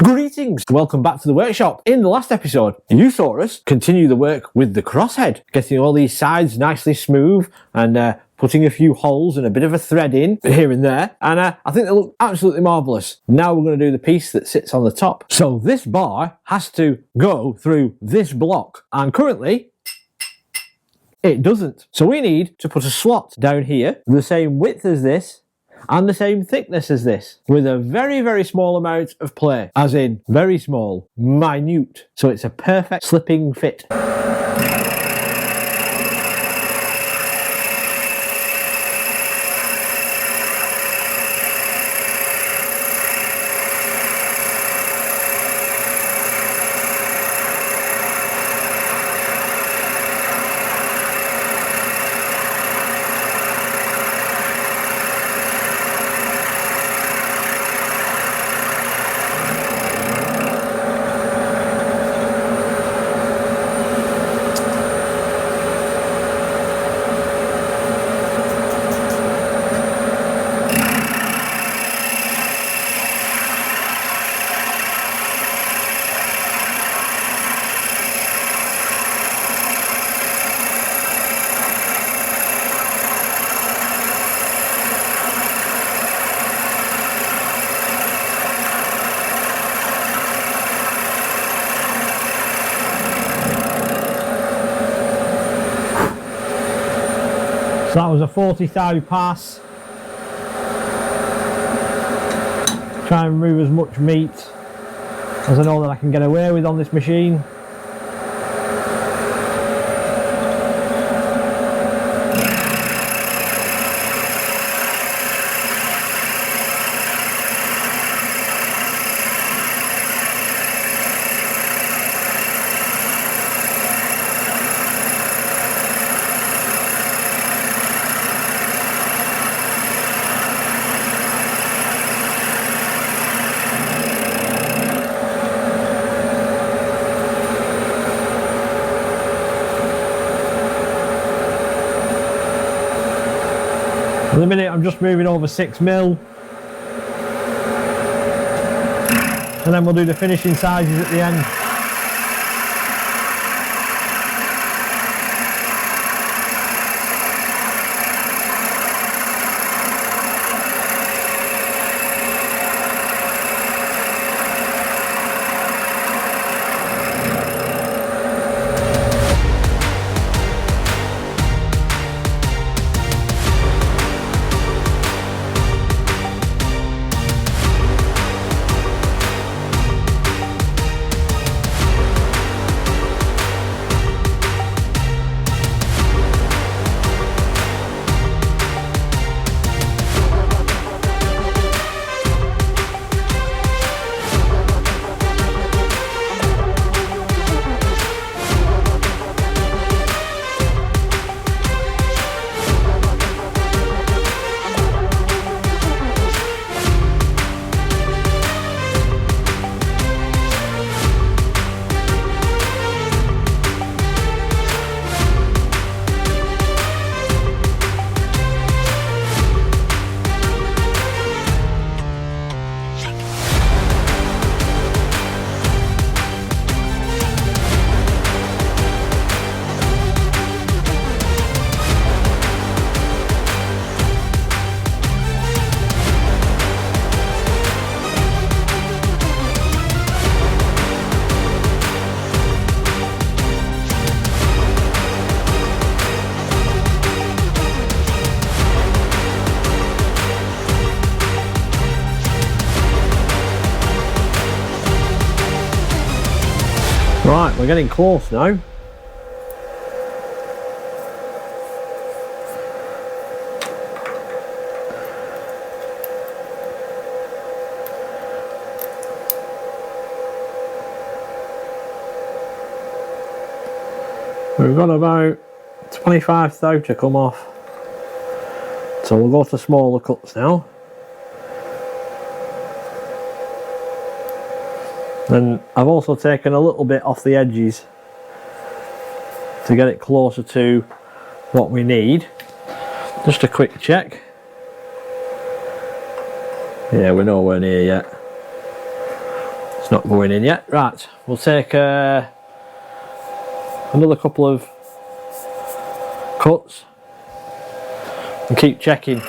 Greetings, welcome back to the workshop. In the last episode, you saw us continue the work with the crosshead, getting all these sides nicely smooth and putting a few holes and a bit of a thread in here and there. And I think they look absolutely marvellous. Now we're going to do the piece that sits on the top. So this bar has to go through this block, and currently it doesn't. So we need to put a slot down here, the same width as this, and the same thickness as this, with a very, very small amount of play, as in very small, minute. So it's a perfect slipping fit. So that was a 40 thou pass. Try and remove as much meat as I know that I can get away with on this machine. At the minute I'm just moving over 6mm, and then we'll do the finishing sizes at the end. Right, we're getting close now. We've got about 25 thou to come off. So we'll go to smaller cuts now. And I've also taken a little bit off the edges to get it closer to what we need. Just a quick check. Yeah, we're nowhere near yet. It's not going in yet. Right, we'll take another couple of cuts and keep checking.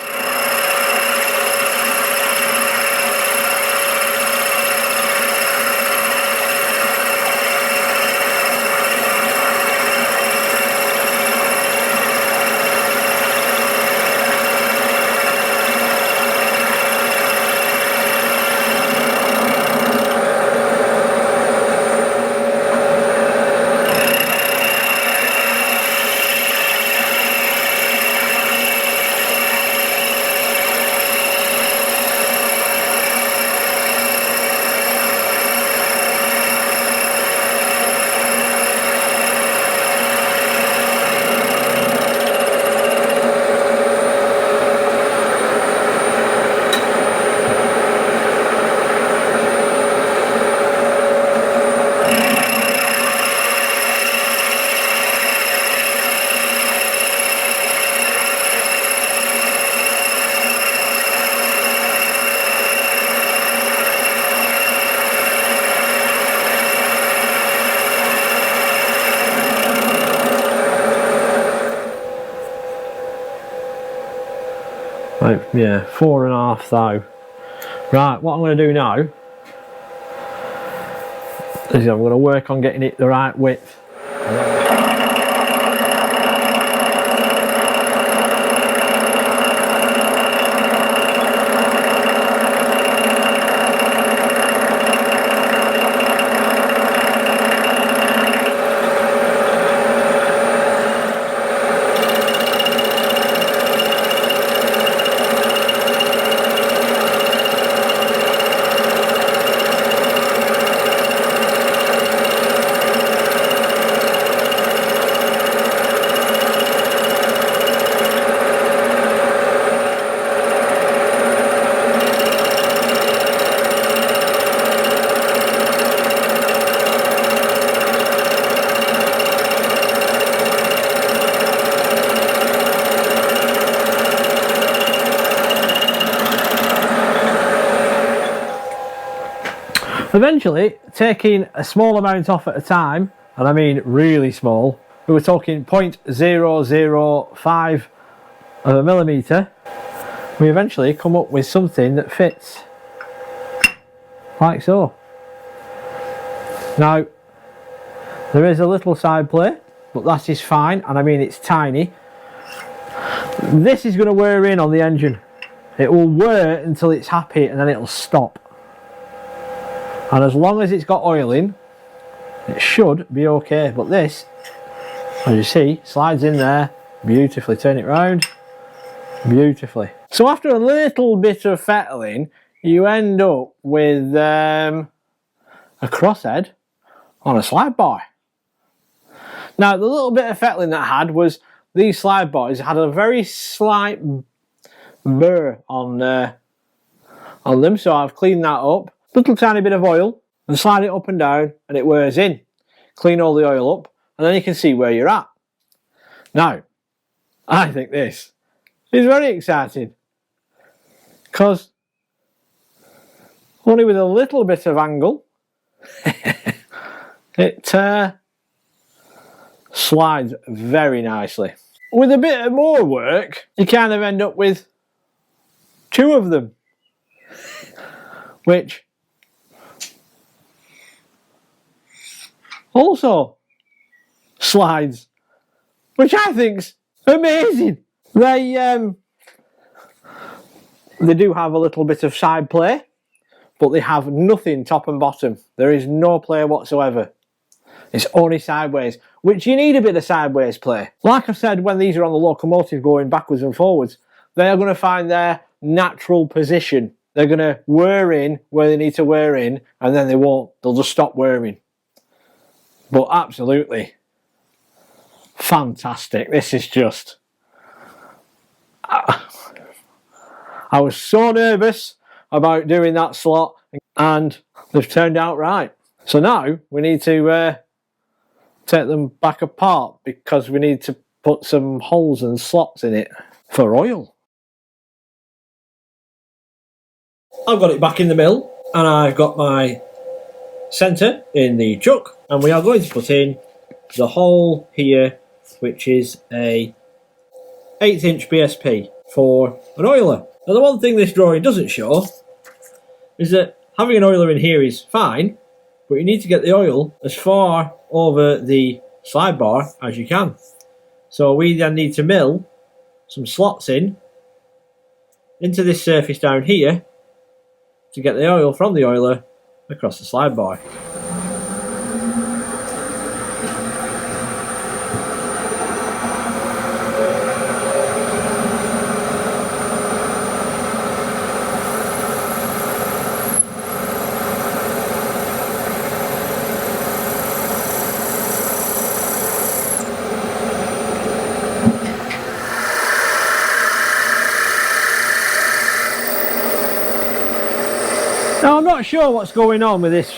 Right, yeah, 4.5 thou. Right, what I'm going to do now is I'm going to work on getting it the right width. Eventually, taking a small amount off at a time, and I mean really small, we were talking 0.005 of a millimetre, we eventually come up with something that fits like so. Now, there is a little side play, but that is fine, and I mean it's tiny. This is going to wear in on the engine. It will wear until it's happy and then it'll stop. And as long as it's got oil in, it should be okay. But this, as you see, slides in there beautifully. Turn it round beautifully. So after a little bit of fettling, you end up with a crosshead on a slide buoy. Now, the little bit of fettling that I had was these slide buoys had a very slight burr on them, so I've cleaned that up. Little tiny bit of oil and slide it up and down and it wears in. Clean all the oil up and then you can see where you're at. Now, I think this is very exciting because only with a little bit of angle it slides very nicely. With a bit more work you kind of end up with two of them, which also slides, which I think's amazing. They do have a little bit of side play, but they have nothing top and bottom. There is no play whatsoever. It's only sideways, which you need a bit of sideways play. Like I said, when these are on the locomotive going backwards and forwards, they are going to find their natural position. They're going to wear in where they need to wear in, and then they won't. They'll just stop wearing. But absolutely fantastic. This is just... I was so nervous about doing that slot, and they've turned out right. So now we need to take them back apart because we need to put some holes and slots in it for oil. I've got it back in the mill and I've got my centre in the chuck, and we are going to put in the hole here, which is a 1/8 inch BSP for an oiler. Now the one thing this drawing doesn't show is that having an oiler in here is fine, but you need to get the oil as far over the slide bar as you can. So we then need to mill some slots into this surface down here to get the oil from the oiler across the slide bar. Now I'm not sure what's going on with this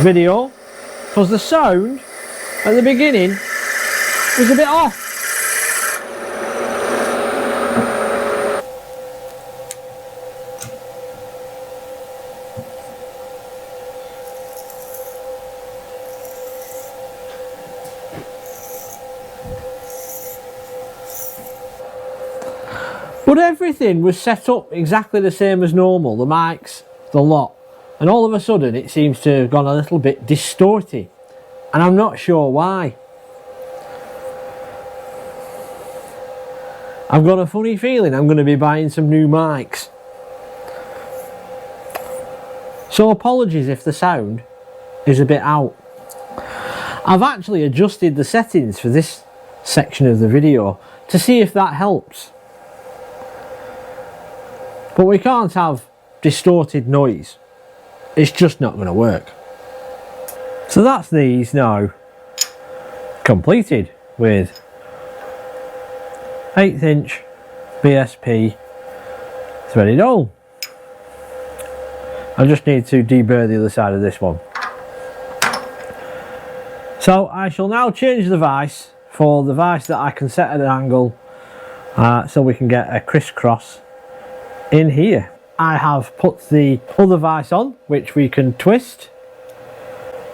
video because the sound at the beginning was a bit off. But everything was set up exactly the same as normal, the mics, the lot, and all of a sudden it seems to have gone a little bit distorted, and I'm not sure why. I've got a funny feeling I'm going to be buying some new mics. So apologies if the sound is a bit out. I've actually adjusted the settings for this section of the video to see if that helps. But we can't have distorted noise. It's just not going to work. So that's these now completed with 1/8 inch BSP threaded hole. I just need to deburr the other side of this one. So I shall now change the vise for the vise that I can set at an angle so we can get a crisscross in here. I have put the other vise on, which we can twist,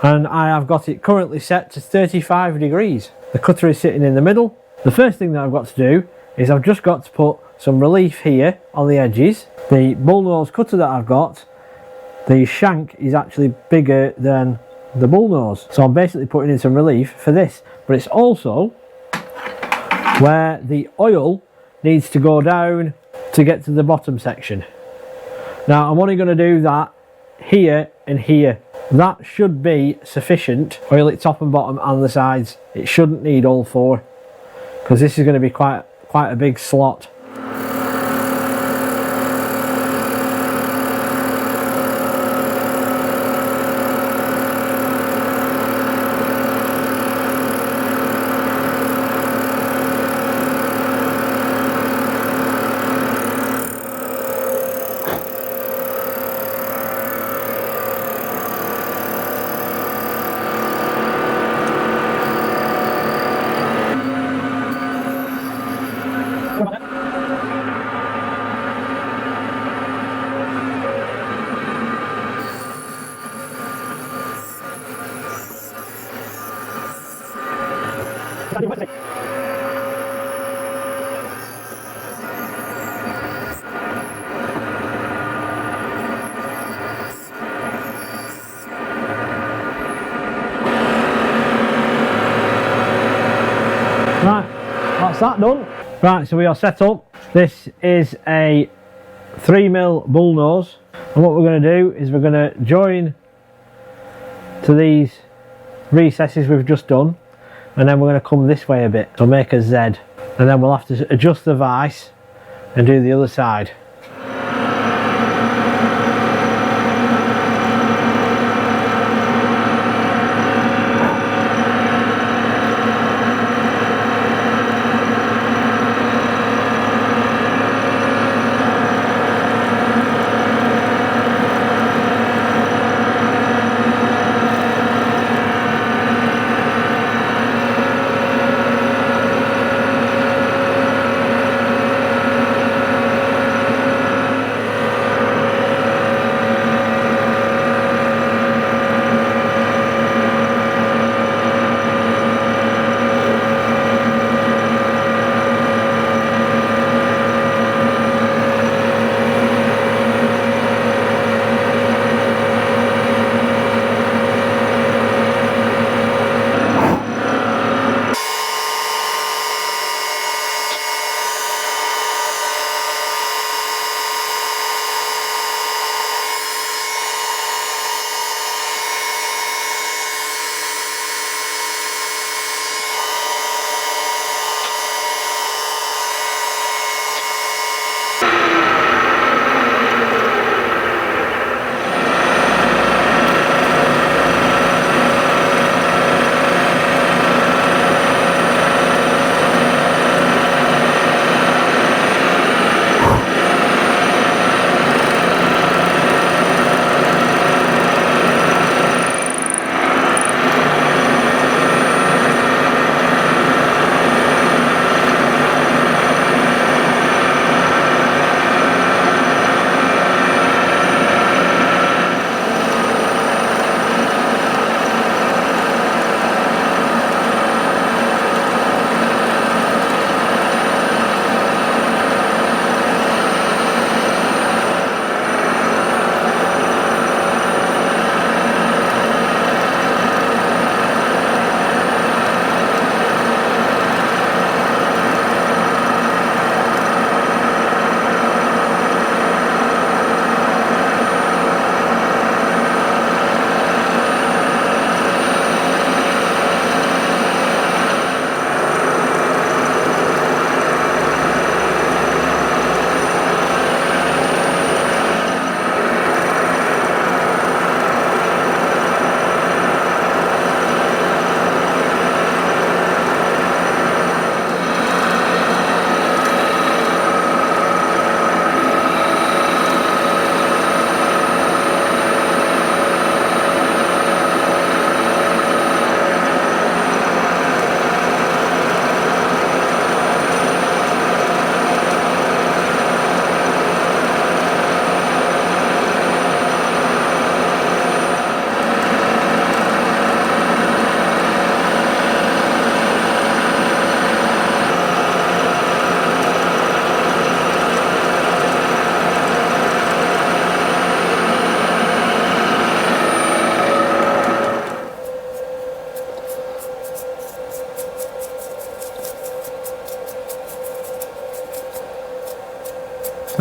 and I have got it currently set to 35 degrees. The cutter is sitting in the middle. The first thing that I've got to do is I've just got to put some relief here on the edges. The bullnose cutter that I've got, the shank is actually bigger than the bullnose, so I'm basically putting in some relief for this, but it's also where the oil needs to go down to get to the bottom section. Now I'm only going to do that here and here. That should be sufficient. Oil it top and bottom and the sides. It shouldn't need all four, because this is going to be quite a big slot. Right, that's that done. Right, so we are set up. This is a 3mm bullnose, and what we're going to do is we're going to join to these recesses we've just done, and then we're going to come this way a bit, so make a Z, and then we'll have to adjust the vise and do the other side.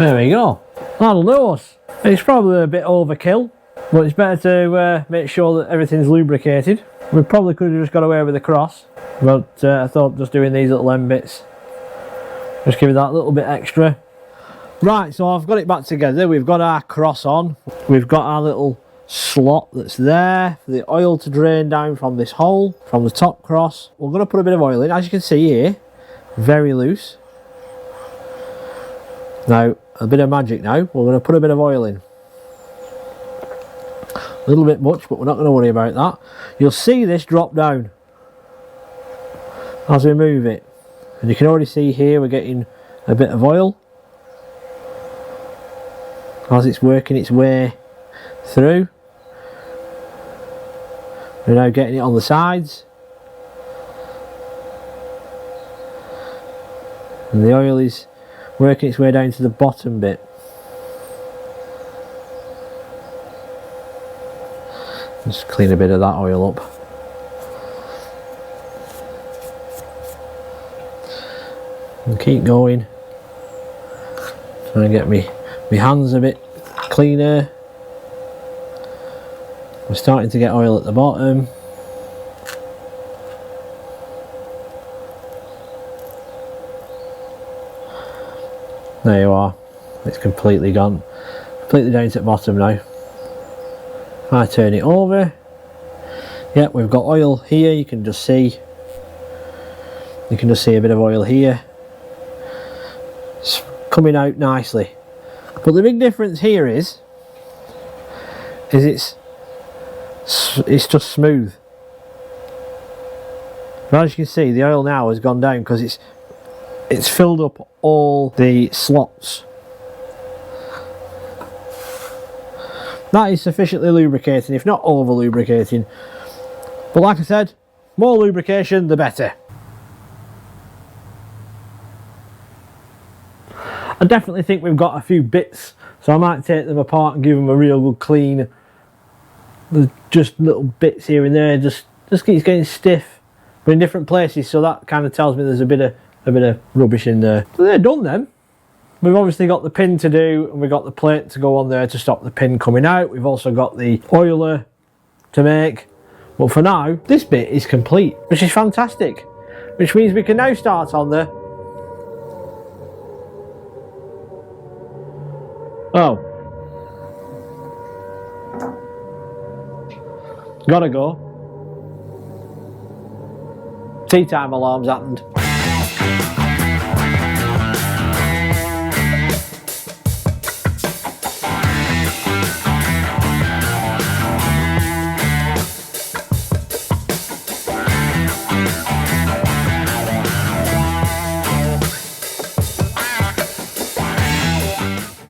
There we go. That'll do us. It's probably a bit overkill, but it's better to make sure that everything's lubricated. We probably could have just got away with the cross, but I thought just doing these little end bits, just give it that little bit extra. Right, so I've got it back together. We've got our cross on. We've got our little slot that's there for the oil to drain down from this hole, from the top cross. We're going to put a bit of oil in, as you can see here, very loose. Now, a bit of magic now, we're going to put a bit of oil in. A little bit much, but we're not going to worry about that. You'll see this drop down as we move it. And you can already see here we're getting a bit of oil as it's working its way through. We're now getting it on the sides. And the oil is working its way down to the bottom bit. Just clean a bit of that oil up. And keep going. Try and get my hands a bit cleaner. We're starting to get oil at the bottom. There you are. It's completely gone. Completely down to the bottom now. If I turn it over, yep, we've got oil here. You can just see a bit of oil here. It's coming out nicely. But the big difference here is it's just smooth. But as you can see, the oil now has gone down because it's filled up all the slots. That is sufficiently lubricating, if not over lubricating. But like I said, more lubrication the better. I definitely think we've got a few bits, so I might take them apart and give them a real good clean. There's just little bits here and there, just keeps getting stiff, but in different places, so that kind of tells me there's a bit of rubbish in there. So they're done then. We've obviously got the pin to do, and we've got the plate to go on there to stop the pin coming out. We've also got the oiler to make. But for now, this bit is complete, which is fantastic. Which means we can now start on the... Oh. Gotta go. Tea time alarm's happened.